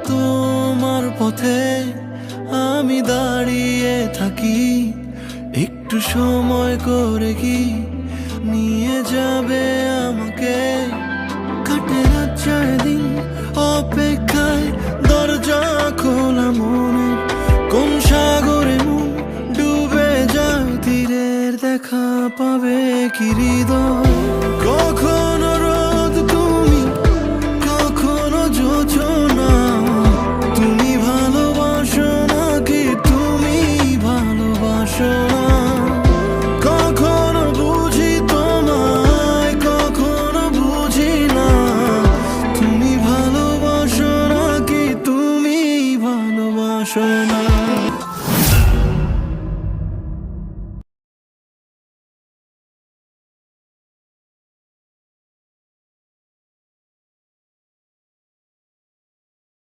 তোমার পথে আমি দাঁড়িয়ে থাকি, একটু সময় করে কি নিয়ে যাবে আমাকে? কাটে রাত যায় দিন অপেক্ষায়, দরজা খোলা মনে, কোন সাগরে মন ডুবে যায়, তীরের দেখা পাবে কি হৃদয়? কখনো রোদ তুমি, কখনো জোছনা, তুমি ভালোবাসো নাকি তুমি ভালোবাসো না? কখনো বুঝি তোমায়, কখনো বুঝি না, তুমি ভালোবাসো নাকি তুমি ভালোবাসো না?